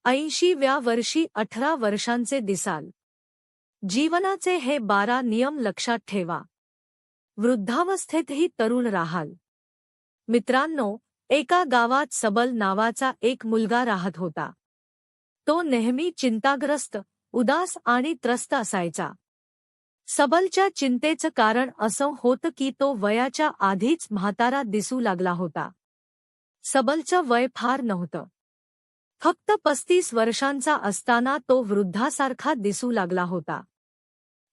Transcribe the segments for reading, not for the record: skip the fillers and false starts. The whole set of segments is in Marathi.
80व्या वर्षी 18 वर्षांचे दिसाल. जीवनाचे हे 12 नियम लक्षात ठेवा. वृद्धावस्थेतही तरुण राहाल. मित्रांनो, एका गावात सबल नावाचा एक मुलगा राहत होता. तो नेहमी चिंताग्रस्त, उदास आणि त्रस्त असायचा. सबलच्या चिंतेचं कारण असं होतं की तो वयाच्या आधीच म्हातारा दिसू लागला होता. सबलचं वय फार नव्हतं. फक्त 35 वर्षांचा असताना तो वृद्धासारखा दिसू लागला होता.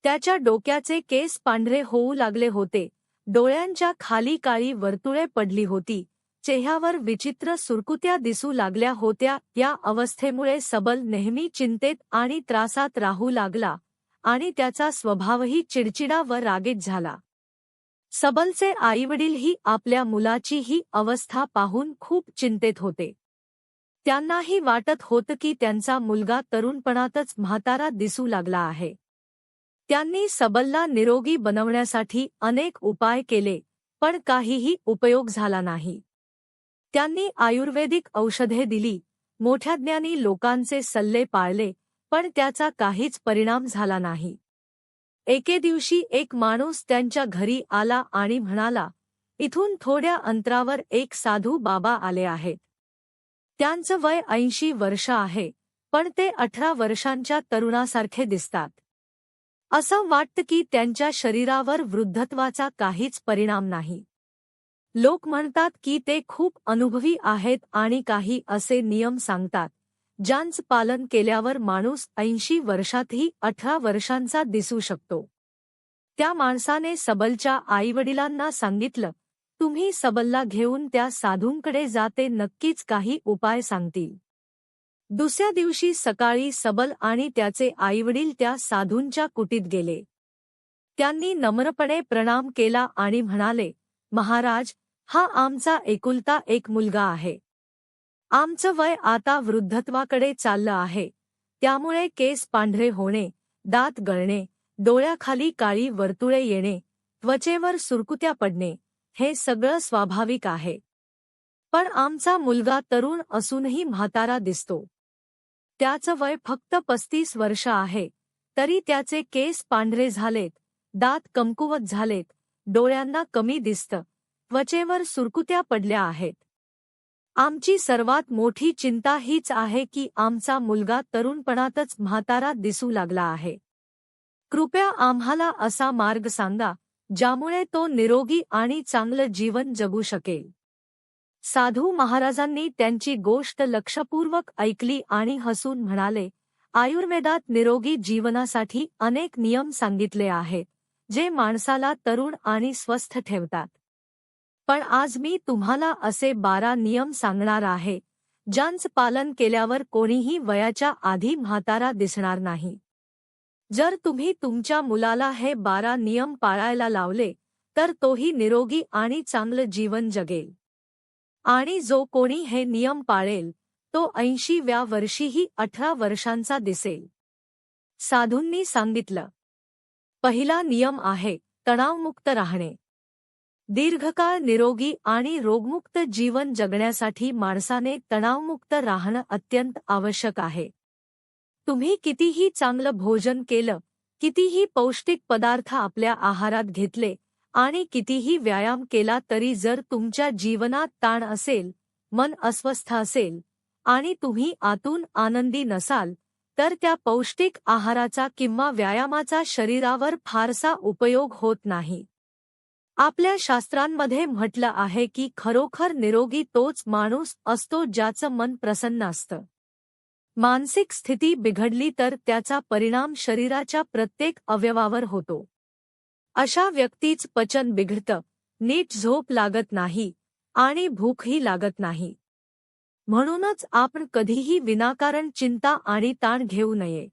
त्याच्या डोक्याचे केस पांढरे होऊ लागले होते, डोळ्यांच्या खाली काळी वर्तुळे पडली होती, चेहऱ्यावर विचित्र सुरकुत्या दिसू लागल्या होत्या. या अवस्थेमुळे सबल नेहमी चिंतेत आणि त्रासात राहू लागला आणि त्याचा स्वभावही चिडचिडा व रागीट झाला. सबलचे आईवडीलही आपल्या मुलाची ही अवस्था पाहून खूप चिंतेत होते. त्यांनाही वाटत होतं की त्यांचा मुलगा तरुणपणातच म्हातारा दिसू लागला आहे. त्यांनी सबलला निरोगी बनवण्यासाठी अनेक उपाय केले, पण काहीही उपयोग झाला नाही. त्यांनी आयुर्वेदिक औषधे दिली, मोठ्या ज्ञानी लोकांचे सल्ले पाळले, पण त्याचा काहीच परिणाम झाला नाही. एके दिवशी एक माणूस त्यांच्या घरी आला आणि म्हणाला, इथून थोड्या अंतरावर एक साधू बाबा आले आहेत. त्यांचं वय 80 वर्ष आहे, पण ते 18 वर्षांच्या तरुणासारखे दिसतात. असं वाटतं की त्यांच्या शरीरावर वृद्धत्वाचा काहीच परिणाम नाही. लोक म्हणतात की ते खूप अनुभवी आहेत आणि काही असे नियम सांगतात, ज्यांचं पालन केल्यावर माणूस 80 वर्षातही 18 वर्षांचा दिसू शकतो. त्या माणसाने सबलच्या आईवडिलांना सांगितलं, तुम्ही सबलला घेऊन त्या साधूंकडे जा, ते नक्कीच काही उपाय सांगतील. दुसऱ्या दिवशी सकाळी सबल आणि त्याचे आईवडील त्या साधूंच्या कुटीत गेले. त्यांनी नम्रपणे प्रणाम केला आणि म्हणाले, महाराज, हा आमचा एकुलता एक मुलगा आहे. आमचं वय आता वृद्धत्वाकडे चाललं आहे, त्यामुळे केस पांढरे होणे, दात गळणे, डोळ्याखाली काळी वर्तुळे येणे, त्वचेवर सुरकुत्या पडणे, हे सगळं स्वाभाविक आहे. पण आमचा मुलगा तरुण असूनही म्हातारा दिसतो. त्याचं वय फक्त 35 वर्ष आहे, तरी त्याचे केस पांढरे झालेत, दात कमकुवत झालेत, डोळ्यांना कमी दिसतं, त्वचेवर सुरकुत्या पडल्या आहेत. आमची सर्वात मोठी चिंता हीच आहे की आमचा मुलगा तरुणपणातच म्हातारा दिसू लागला आहे. कृपया आम्हाला असा मार्ग सांगा, ज्यामुळे तो निरोगी आणि चांगलं जीवन जगू शकेल. साधू महाराजांनी त्यांची गोष्ट लक्षपूर्वक ऐकली आणि हसून म्हणाले, आयुर्वेदात निरोगी जीवनासाठी अनेक नियम सांगितले आहेत, जे माणसाला तरुण आणि स्वस्थ ठेवतात. पण आज मी तुम्हाला असे 12 नियम सांगणार आहे, ज्यांचं पालन केल्यावर कोणीही वयाच्या आधी म्हातारा दिसणार नाही. जर तुम्ही तुमच्या मुलाला हे 12 नियम पाळायला लावले, तर तोही निरोगी आणि चांगलं जीवन जगेल. आणि जो कोणी हे नियम पाळेल, तो 80व्या वर्षीही 18 वर्षांचा दिसेल. साधूंनी सांगितलं. पहिला नियम आहे, तणावमुक्त राहणे. दीर्घकाळ निरोगी आणि रोगमुक्त जीवन जगण्यासाठी माणसाने तणावमुक्त राहणं अत्यंत आवश्यक आहे. तुम्ही कितीही चांगलं भोजन केलं, कितीही पौष्टिक पदार्थ आपल्या आहारात घेतले आणि कितीही व्यायाम केला तरी जर तुमच्या जीवनात ताण असेल, मन अस्वस्थ असेल आणि तुम्ही आतून आनंदी नसाल, तर त्या पौष्टिक आहाराचा किंवा व्यायामाचा शरीरावर फारसा उपयोग होत नाही. आपल्या शास्त्रांमध्ये म्हटलं आहे की खरोखर निरोगी तोच माणूस असतो ज्याचं मन प्रसन्न असतं. मानसिक स्थिती बिघडली तर त्याचा परिणाम शरीराच्या प्रत्येक अवयवावर होतो. अशा व्यक्तीच पचन बिघडतं, नीट झोप लागत नाही आणि भूकही लागत नाही. म्हणूनच आपण कधीही विनाकारण चिंता आणि ताण घेऊ नये.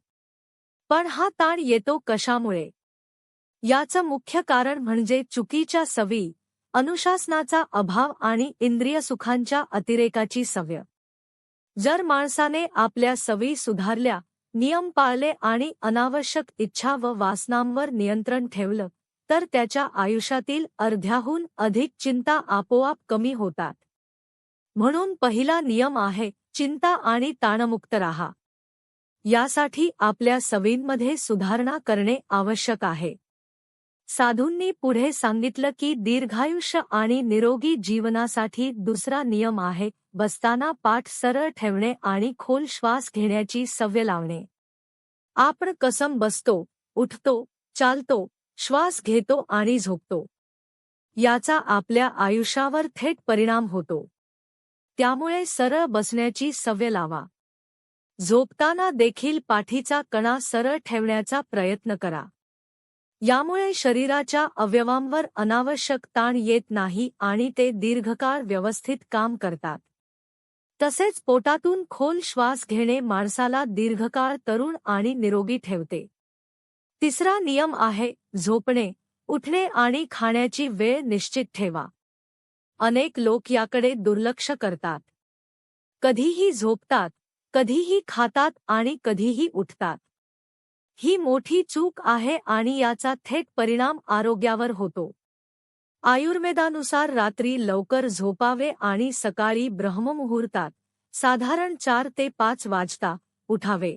पण हा ताण येतो कशामुळे? याचं मुख्य कारण म्हणजे चुकीच्या सवयी, अनुशासनाचा अभाव आणि इंद्रिय सुखांच्या अतिरेकाची सवय. जर माणसाने आपल्या सवयी सुधारल्या, नियम पाळले आणि अनावश्यक इच्छा व वासनांवर नियंत्रण ठेवलं, तर त्याच्या आयुष्यातील अर्ध्याहून अधिक चिंता आपोआप कमी होतात. म्हणून पहिला नियम आहे, चिंता आणि ताणमुक्त राहा. यासाठी आपल्या सवयींमध्ये सुधारणा करणे आवश्यक आहे. साधूंनी पुढे सांगितलं की दीर्घायुष्य आणि निरोगी जीवनासाठी दुसरा नियम आहे बसताना पाठ सरळ ठेवणे आणि खोल श्वास घेण्याची सवय लावणे. आपण कसं बसतो, उठतो, चालतो, श्वास घेतो आणि झोपतो याचा आपल्या आयुष्यावर थेट परिणाम होतो. त्यामुळे सरळ बसण्याची सवय लावा. झोपताना देखील पाठीचा कणा सरळ ठेवण्याचा प्रयत्न करा. यामुळे शरीराच्या अवयवांवर अनावश्यक ताण येत नाही आणि ते दीर्घकाळ व्यवस्थित काम करतात. तसेच पोटातून खोल श्वास घेणे माणसाला दीर्घकाळ तरुण आणि निरोगी ठेवते. तिसरा नियम आहे झोपणे, उठणे आणि खाण्याची वेळ निश्चित ठेवा. अनेक लोक याकडे दुर्लक्ष करतात. कधीही झोपतात, कधीही खातात आणि कधीही उठतात. ही मोठी चूक आहे आणि याचा थेट परिणाम आरोग्यावर होतो. आयुर्वेदानुसार रात्री लवकर झोपावे आणि सकाळी ब्रह्ममुहूर्तात साधारण 4 ते 5 वाजता उठावे.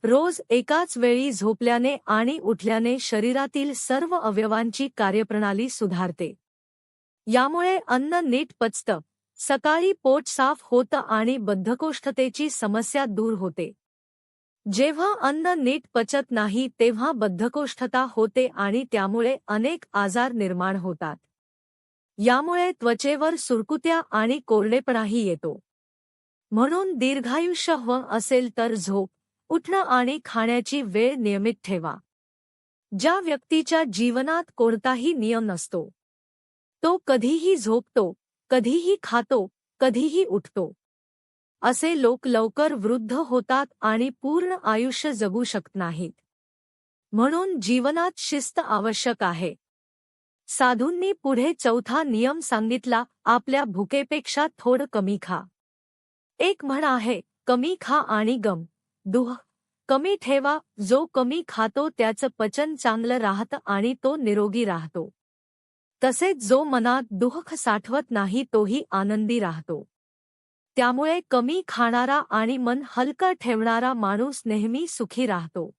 रोज एकाच वेळी झोपल्याने आणि उठल्याने शरीरातील सर्व अवयवांची कार्यप्रणाली सुधारते. यामुळे अन्न नीट पचतं, सकाळी पोट साफ होतं आणि बद्धकोष्ठतेची समस्या दूर होते. जेव्हा अन्न नीट पचत नाही तेव्हा बद्धकोष्ठता होते आणि त्यामुळे अनेक आजार निर्माण होतात. यामुळे त्वचेवर सुरकुत्या आणि कोरडेपणाही येतो. म्हणून दीर्घायुष्य हवं असेल तर झोप, उठणं आणि खाण्याची वेळ नियमित ठेवा. ज्या व्यक्तीच्या जीवनात कोणताही नियम नसतो, तो कधीही झोपतो, कधीही खातो, कधीही उठतो, असे लोक लवकर वृद्ध होतात आणि पूर्ण आयुष्य जगू शकत नाहीत. म्हणून जीवनात शिस्त आवश्यक आहे. साधूंनी पुढे चौथा नियम सांगितला, आपल्या भुकेपेक्षा थोडं कमी खा. एक म्हण आहे, कमी खा आणि गम दुह कमी ठेवा. जो कमी खातो त्याचं पचन चांगलं राहतं आणि तो निरोगी राहतो. तसेच जो मनात दुःख साठवत नाही तोही आनंदी राहतो. त्यामुळे कमी खाणारा आणि मन हलकं ठेवणारा माणूस नेहमी सुखी राहतो.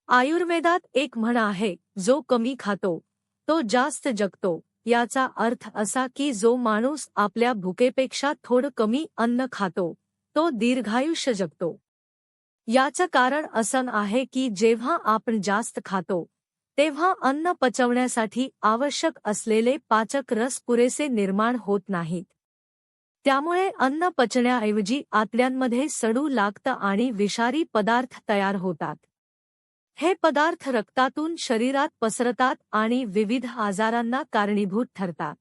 आयुर्वेदात एक म्हण आहे, जो कमी खातो तो जास्त जगतो. याचा अर्थ असा की जो माणूस आपल्या भुकेपेक्षा थोडं कमी अन्न खातो, तो दीर्घायुष्य जगतो. याचं कारण असं आहे की जेव्हा आपण जास्त खातो, तेव्हा अन्न पचवण्यासाठी आवश्यक असलेले पाचक रस पुरेसे निर्माण होत नाहीत. त्यामुळे अन्न पचण्याऐवजी आतड्यांमध्ये सडू लागतं आणि विषारी पदार्थ तयार होतात. हे पदार्थ रक्तातून शरीरात पसरतात आणि विविध आजारांना कारणीभूत ठरतात.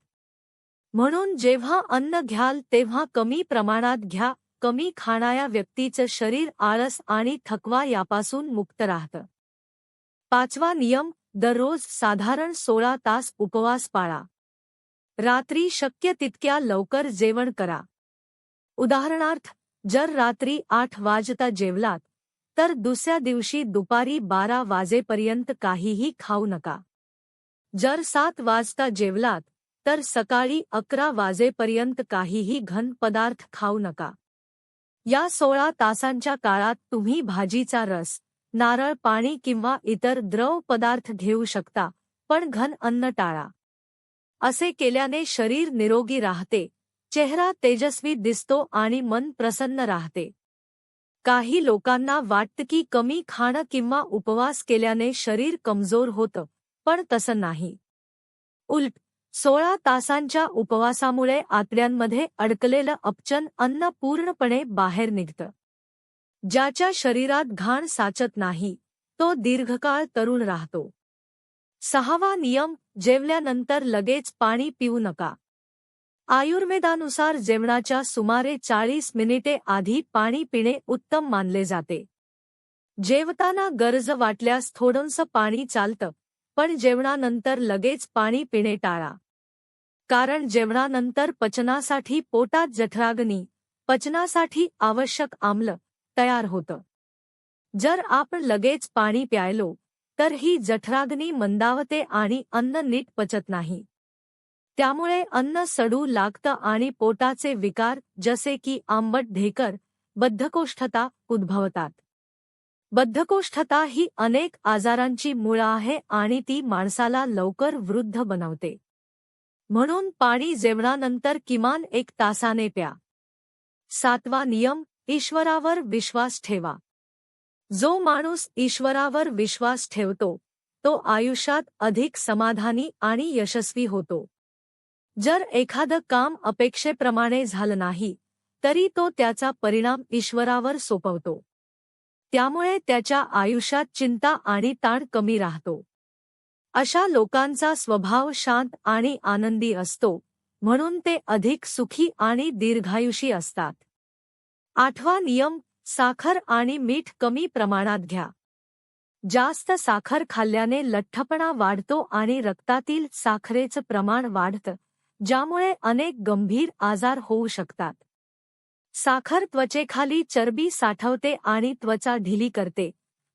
म्हणून जेव्हा अन्न घ्याल तेव्हा कमी प्रमाणात घ्या. कमी खाणाऱ्या व्यक्तीचं शरीर आळस आणि थकवा यापासून मुक्त राहतं. पाचवा नियम, दररोज साधारण 16 तास उपवास पाळा. रात्री शक्य तितक्या लवकर जेवण करा. उदाहरणार्थ, जर रात्री 8 वाजता जेवलात, तर दुसऱ्या दिवशी दुपारी 12 वाजेपर्यंत काहीही खाऊ नका. जर 7 वाजता जेवलात, तर सकाळी 11 वाजेपर्यंत काहीही घन पदार्थ खाऊ नका. या 16 तासांच्या काळात तुम्ही भाजीचा रस, नारळ पाणी किंवा इतर द्रव पदार्थ घेऊ शकता, पण घन अन्न टाळा. असे केल्याने शरीर निरोगी राहते, चेहरा तेजस्वी दिसतो आणि मन प्रसन्न राहते. काही लोकांना वाटतं की कमी खाणं किंवा उपवास केल्याने शरीर कमजोर होतं, पण तसं नाही. उलट, 16 तासांच्या उपवासामुळे आतड्यांमध्ये अडकलेलं अपचन अन्न पूर्णपणे बाहेर निघतं. ज्याच्या शरीरात घाण साचत नाही, तो दीर्घकाळ तरुण राहतो. 6वा नियम, जेवल्यानंतर लगेच पाणी पिऊ नका. आयुर्वेदानुसार जेवणाच्या सुमारे 40 मिनिटे आधी पाणी पिणे उत्तम मानले जाते. जेवताना गरज वाटल्यास थोडंसं पाणी चालतं, पण जेवणानंतर लगेच पाणी पिणे टाळा. कारण जेवणानंतर पचनासाठी पोटात जठराग्नी, पचनासाठी आवश्यक आम्ल तयार होतं. जर आपण लगेच पाणी प्यायलो, तर ही जठराग्नी मंदावते आणि अन्न नीट पचत नाही. त्यामुळे अन्न सडू लागतं आणि पोटाचे विकार जसे की आंबट ढेकर, बद्धकोष्ठता उद्भवतात. बद्धकोष्ठता ही अनेक आजारांची मूळ आहे आणि ती माणसाला लवकर वृद्ध बनवते. म्हणून पाणी जेवणानंतर किमान 1 तासाने प्या. 7वा नियम, ईश्वरावर विश्वास ठेवा. जो माणूस ईश्वरावर विश्वास ठेवतो, तो आयुष्यात अधिक समाधानी आणि यशस्वी होतो. जर एखादं काम अपेक्षेप्रमाणे झालं नाही, तरी तो त्याचा परिणाम ईश्वरावर सोपवतो. त्यामुळे त्याच्या आयुष्यात चिंता आणि ताण कमी राहतो. अशा लोकांचा स्वभाव शांत आणि आनंदी असतो, म्हणून ते अधिक सुखी आणि दीर्घायुषी असतात. 8वा नियम, साखर आणि मीठ कमी प्रमाणात घ्या. जास्त साखर खाल्ल्याने लठ्ठपणा वाढतो आणि रक्तातील साखरेचं प्रमाण वाढतं, ज्यामुळे अनेक गंभीर आजार होऊ शकतात. साखर त्वचेखाली चरबी साठवते आणि त्वचा ढिली करते,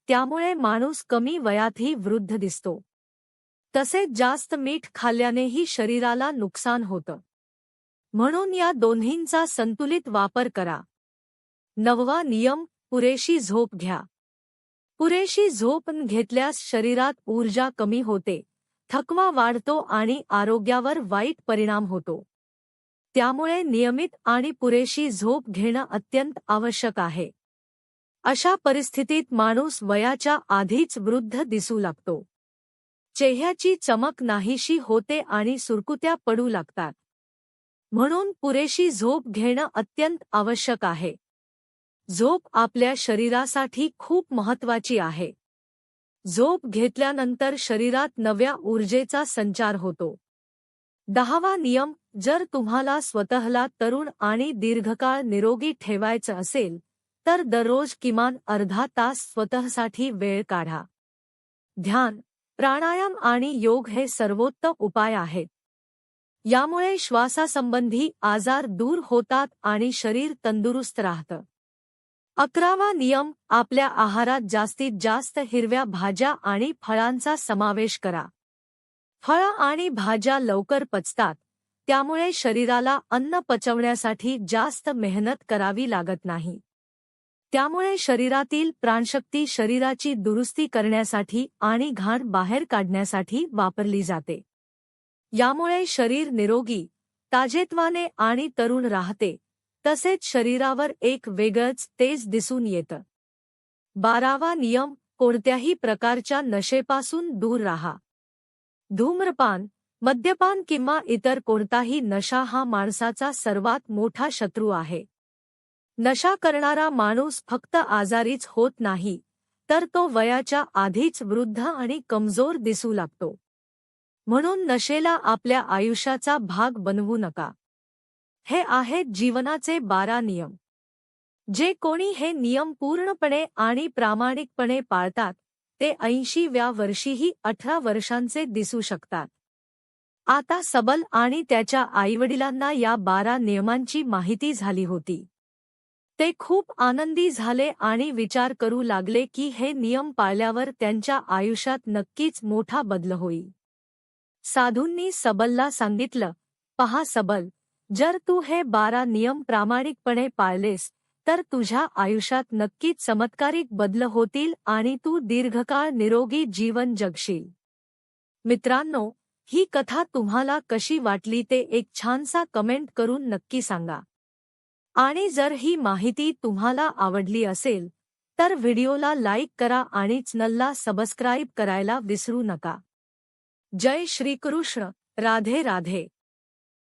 त्यामुळे माणूस कमी वयातही वृद्ध दिसतो. तसेच जास्त मीठ खाल्ल्यानेही शरीराला नुकसान होतं. म्हणून या दोन्हींचा संतुलित वापर करा. 9वा नियम, पुरेशी झोप घ्या. पुरेशी झोप घेतल्यास शरीरात ऊर्जा कमी होते, थकवा वाढतो आणि आरोग्यावर वाईट परिणाम होतो. त्यामुळे नियमित आणि पुरेशी झोप घेणं अत्यंत आवश्यक आहे. अशा परिस्थितीत माणूस वयाच्या आधीच वृद्ध दिसू लागतो. चेहऱ्याची चमक नाहीशी होते आणि सुरकुत्या पडू लागतात. म्हणून पुरेशी झोप घेणं अत्यंत आवश्यक आहे. झोप आपल्या शरीरासाठी खूप महत्त्वाची आहे. झोप घेतल्यानंतर शरीरात नव्या ऊर्जेचा संचार होतो. 10वा नियम, जर तुम्हाला स्वतःला तरुण आणि दीर्घकाळ निरोगी ठेवायचं असेल, तर दररोज किमान अर्धा तास स्वतःसाठी वेळ काढा. ध्यान, प्राणायाम आणि योग हे सर्वोत्तम उपाय आहेत. यामुळे श्वासासंबंधी आजार दूर होतात आणि शरीर तंदुरुस्त राहतं. 11वा नियम, आपल्या आहारात जास्तीत जास्त हिरव्या भाज्या आणि फळांचा समावेश करा. फळं आणि भाज्या लवकर पचतात, त्यामुळे शरीराला अन्न पचवण्यासाठी जास्त मेहनत करावी लागत नाही. त्यामुळे शरीरातील प्राणशक्ती शरीराची दुरुस्ती करण्यासाठी आणि घाण बाहेर काढण्यासाठी वापरली जाते. यामुळे शरीर निरोगी, ताजेतवाने आणि तरुण राहते, तसेच शरीरावर एक वेगळंच तेज दिसून येतं. 12वा नियम, कोणत्याही प्रकारच्या नशेपासून दूर राहा. धूम्रपान, मद्यपान किंवा इतर कोणताही नशा हा माणसाचा सर्वात मोठा शत्रू आहे. नशा करणारा माणूस फक्त आजारीच होत नाही, तर तो वयाच्या आधीच वृद्ध आणि कमजोर दिसू लागतो. म्हणून नशेला आपल्या आयुष्याचा भाग बनवू नका. हे आहेत जीवनाचे 12 नियम. जे कोणी हे नियम पूर्णपणे आणि प्रामाणिकपणे पाळतात, ते 80व्या वर्षीही 18 वर्षांचे दिसू शकतात. आता सबल आणि त्याच्या आईवडिलांना या 12 नियमांची माहिती झाली होती. ते खूप आनंदी झाले आणि विचार करू लागले की हे नियम पाळल्यावर त्यांच्या आयुष्यात नक्कीच मोठा बदल होईल. साधूंनी सबलला सांगितलं, पहा सबल, जर तू हे 12 नियम प्रामाणिकपणे पाळलेस, तर तुझ्या आयुष्यात नक्कीच चमत्कारिक बदल होतील आणि तू दीर्घकाळ निरोगी जीवन जगशील. मित्रांनो, ही कथा तुम्हाला कशी वाटली ते एक छानसा कमेंट करून नक्की सांगा. आणि जर ही माहिती तुम्हाला आवडली असेल, तर व्हिडिओला लाईक करा आणि चॅनलला सबस्क्राईब करायला विसरू नका. जय श्रीकृष्ण. राधे राधे.